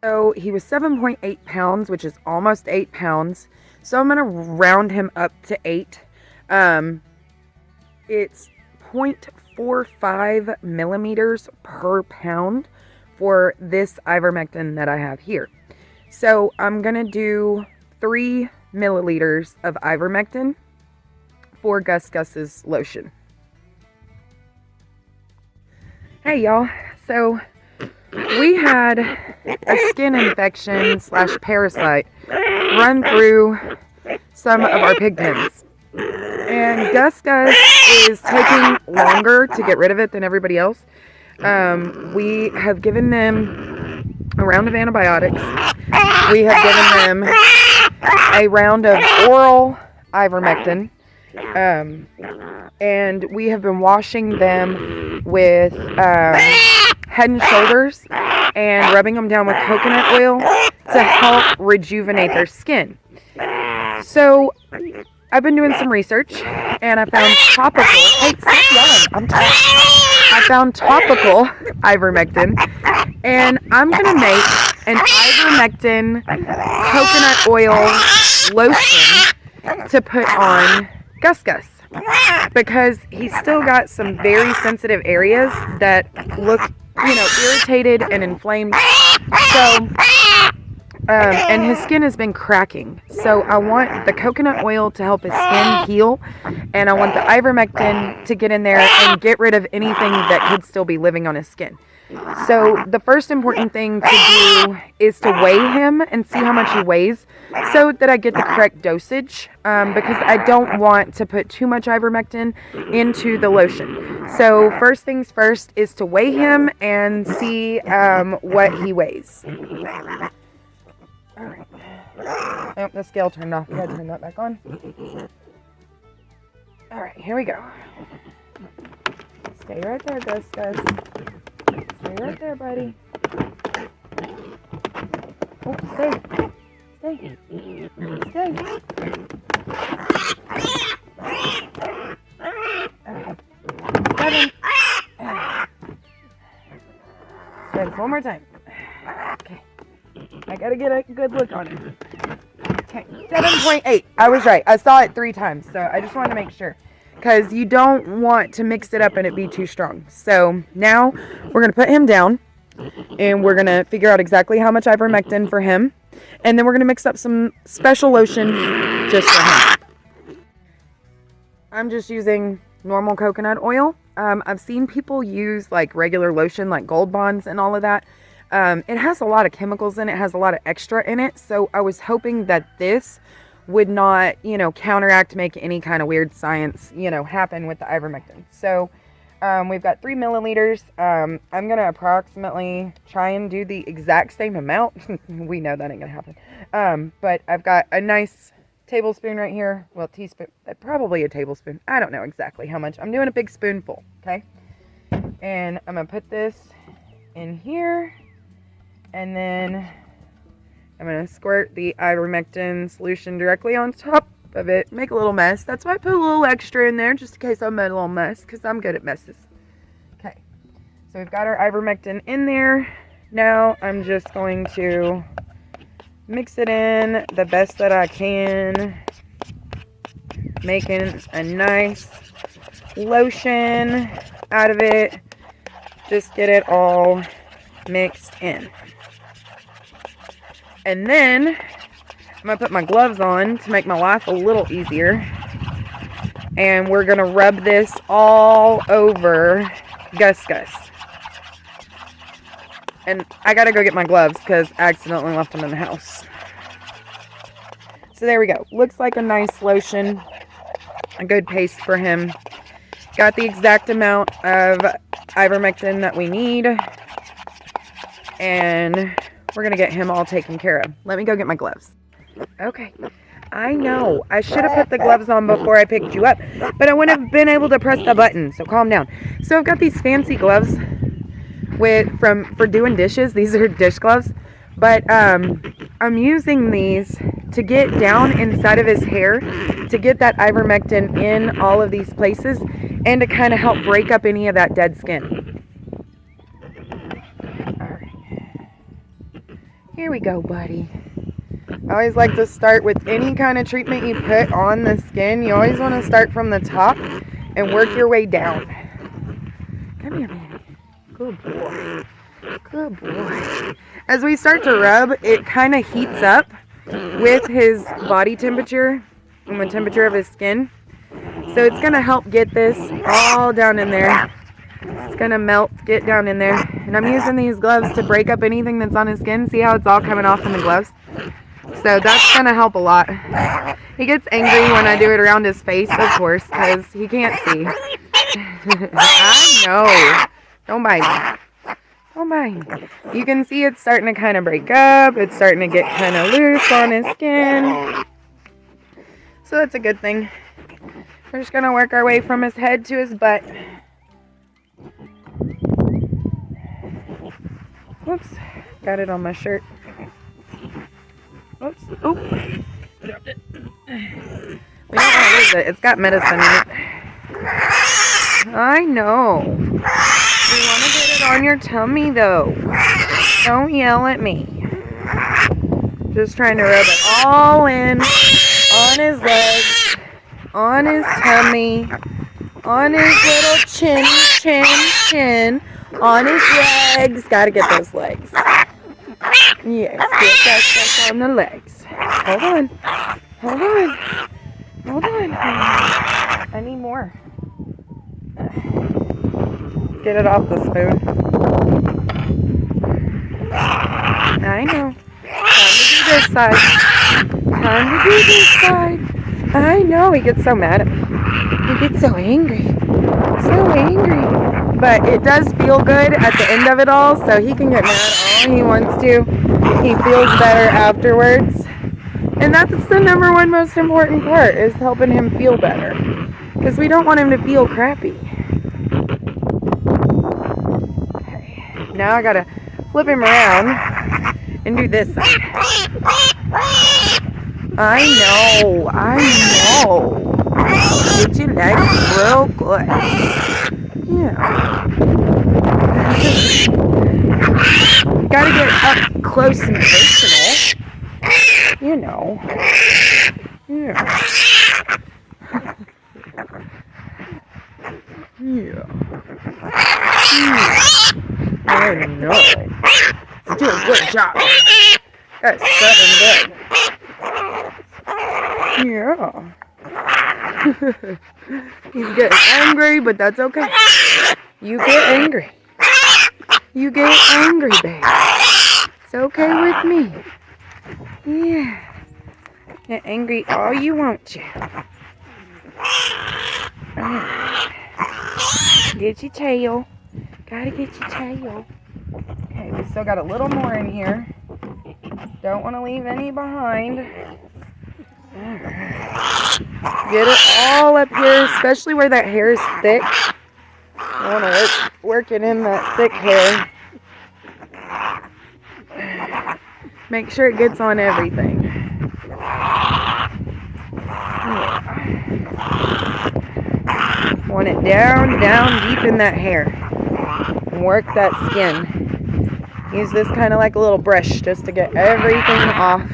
So he was 7.8 pounds, which is almost 8 pounds. So I'm going to round him up to 8. It's 0.45 millimeters per pound for this ivermectin that I have here. So I'm going to do 3 milliliters of ivermectin for GusGus's lotion. Hey y'all, so we had a skin infection / parasite run through some of our pig pens. And GusGus is taking longer to get rid of it than everybody else. We have given them a round of antibiotics. We have given them a round of oral ivermectin. And we have been washing them with Head and Shoulders and rubbing them down with coconut oil to help rejuvenate their skin. So I've been doing some research and I found topical. Hey, stop yelling! I'm tired. I found topical ivermectin, and I'm gonna make an ivermectin coconut oil lotion to put on GusGus, because he's still got some very sensitive areas that look, irritated and inflamed. So, and his skin has been cracking. So I want the coconut oil to help his skin heal, and I want the ivermectin to get in there and get rid of anything that could still be living on his skin. So the first important thing to do is to weigh him and see how much he weighs so that I get the correct dosage, because I don't want to put too much ivermectin into the lotion. So first things first is to weigh him and see what he weighs. All right. Oh, the scale turned off. We gotta turn that back on. All right, here we go. Stay right there, GusGus. Stay right there, buddy. Oh, stay. Stay. Stay. Okay. 7. Good. One more time. Okay. I gotta get a good look on it. Okay. 7.8. I was right. I saw it 3 times, so I just wanted to make sure, because you don't want to mix it up and it be too strong. So now we're going to put him down and we're going to figure out exactly how much ivermectin for him. And then we're going to mix up some special lotion just for him. I'm just using normal coconut oil. I've seen people use like regular lotion, like Gold Bonds and all of that. It has a lot of chemicals in it, has a lot of extra in it. So I was hoping that this would not, counteract, make any kind of weird science, happen with the ivermectin. So we've got 3 milliliters. I'm going to approximately try and do the exact same amount. We know that ain't going to happen. But I've got a nice tablespoon right here. Well, teaspoon, probably a tablespoon. I don't know exactly how much. I'm doing a big spoonful, okay? And I'm going to put this in here. And then I'm going to squirt the ivermectin solution directly on top of it. Make a little mess. That's why I put a little extra in there, just in case I made a little mess, because I'm good at messes. Okay. So we've got our ivermectin in there. Now I'm just going to mix it in the best that I can, making a nice lotion out of it. Just get it all mixed in. And then I'm going to put my gloves on to make my life a little easier. And we're going to rub this all over GusGus. And I got to go get my gloves because I accidentally left them in the house. So there we go. Looks like a nice lotion. A good paste for him. Got the exact amount of ivermectin that we need. And we're going to get him all taken care of. Let me go get my gloves. Okay. I know. I should have put the gloves on before I picked you up, but I wouldn't have been able to press the button, so calm down. So I've got these fancy gloves for doing dishes. These are dish gloves, but I'm using these to get down inside of his hair, to get that ivermectin in all of these places, and to kind of help break up any of that dead skin. Here we go, buddy. I always like to start with any kind of treatment you put on the skin. You always want to start from the top and work your way down. Come here, baby. Good boy. Good boy. As we start to rub, it kind of heats up with his body temperature and the temperature of his skin. So it's going to help get this all down in there. It's going to melt, get down in there. And I'm using these gloves to break up anything that's on his skin. See how it's all coming off in the gloves? So that's going to help a lot. He gets angry when I do it around his face, of course, because he can't see. I know. Don't bite me. Don't bite me. You can see it's starting to kind of break up. It's starting to get kind of loose on his skin. So that's a good thing. We're just going to work our way from his head to his butt. Whoops. Got it on my shirt. Oops. Oh. Dropped it. We don't want to lose it. It's got medicine in it. I know. We want to get it on your tummy, though. Don't yell at me. Just trying to rub it all in. On his legs. On his tummy. On his little chin. On his legs. Gotta get those legs. Yes, that's on the legs. Hold on. I need more. Get it off the spoon. I know. Time to do this side. I know. He gets so mad at me. He gets so angry. But it does feel good at the end of it all, so he can get mad all he wants to. He feels better afterwards. And that's the number one most important part, is helping him feel better. Because we don't want him to feel crappy. Okay. Now I gotta flip him around and do this side. I know. Get your legs real good. Yeah. Gotta get up close and personal. You know. Yeah. I know. You do a good job. That's 7 good. Yeah. He's getting angry, but that's okay. You get angry. Babe. It's okay with me. Yeah. Get angry all you want to. Get your tail. Gotta get your tail. Okay, we still got a little more in here. Don't want to leave any behind. Get it all up here, especially where that hair is thick. I want to work it in that thick hair. Make sure it gets on everything. Yeah. Want it down deep in that hair. And work that skin. Use this kind of like a little brush just to get everything off.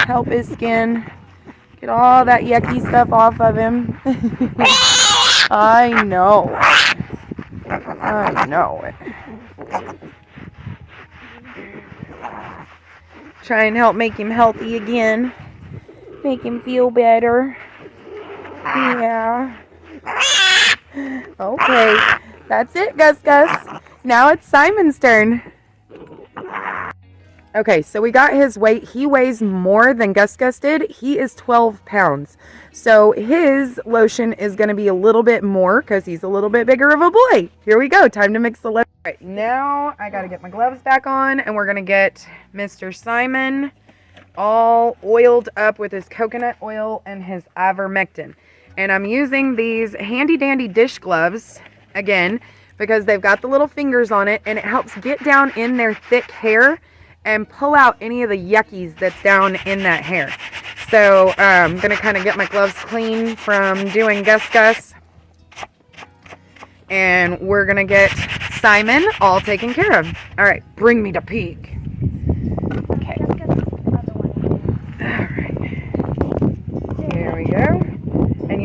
Help his skin. Get all that yucky stuff off of him. I know it. Try and help make him healthy again. Make him feel better. Yeah. Okay. That's it, GusGus. Now it's Simon's turn. Okay, so we got his weight. He weighs more than GusGus did. He is 12 pounds. So his lotion is going to be a little bit more because he's a little bit bigger of a boy. Here we go. Time to mix the lotion. All right, now I got to get my gloves back on, and we're going to get Mr. Simon all oiled up with his coconut oil and his ivermectin. And I'm using these handy dandy dish gloves, again, because they've got the little fingers on it, and it helps get down in their thick hair and pull out any of the yuckies that's down in that hair. So I'm going to kind of get my gloves clean from doing GusGus. And we're going to get Simon all taken care of. All right, bring me the pig.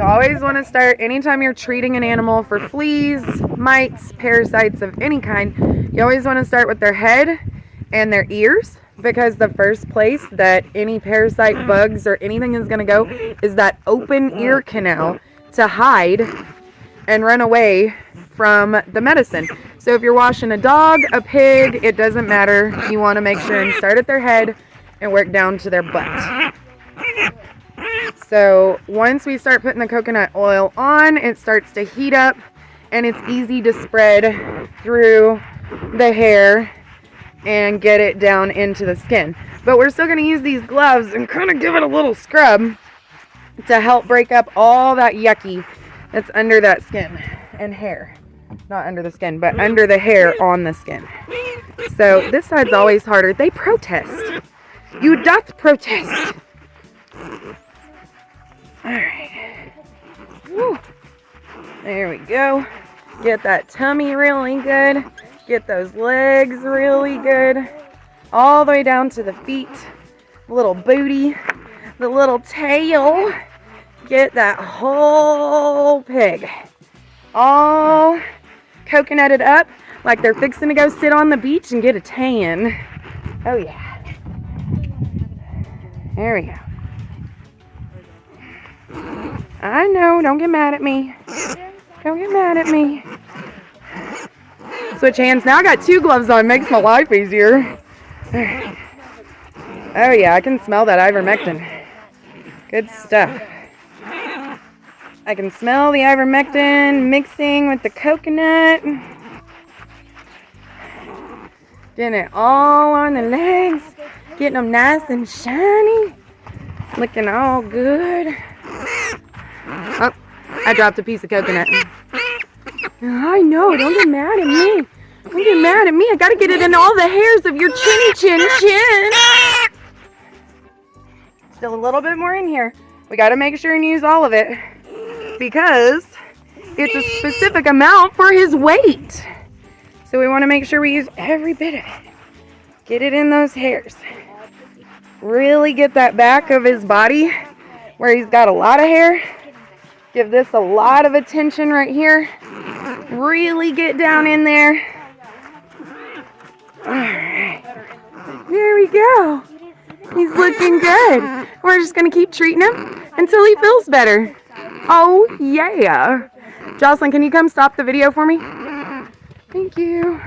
always want to start, anytime you're treating an animal for fleas, mites, parasites of any kind, you always want to start with their head and their ears, because the first place that any parasite, bugs, or anything is going to go is that open ear canal to hide and run away from the medicine. So if you're washing a dog, a pig, it doesn't matter. You want to make sure and start at their head and work down to their butt. So once we start putting the coconut oil on, it starts to heat up and it's easy to spread through the hair and get it down into the skin. But we're still going to use these gloves and kind of give it a little scrub to help break up all that yucky that's under that skin and hair. Not under the skin, but under the hair on the skin. So this side's always harder. They protest. You doth protest. Alright. There we go. Get that tummy really good. Get those legs really good. All the way down to the feet. The little booty. The little tail. Get that whole pig. All coconutted up like they're fixing to go sit on the beach and get a tan. Oh yeah. There we go. I know, don't get mad at me. Don't get mad at me. Switch hands. Now I got 2 gloves on. Makes my life easier. Oh yeah, I can smell that ivermectin. Good stuff. I can smell the ivermectin mixing with the coconut. Getting it all on the legs. Getting them nice and shiny. Looking all good. Oh, I dropped a piece of coconut. I know, don't get mad at me. Don't get mad at me. I gotta get it in all the hairs of your chin. Still a little bit more in here. We gotta make sure and use all of it, because it's a specific amount for his weight. So we want to make sure we use every bit of it. Get it in those hairs. Really get that back of his body where he's got a lot of hair. Give this a lot of attention right here. Really get down in there. Alright. There we go. He's looking good. We're just going to keep treating him until he feels better. Oh, yeah. Jocelyn, can you come stop the video for me? Thank you.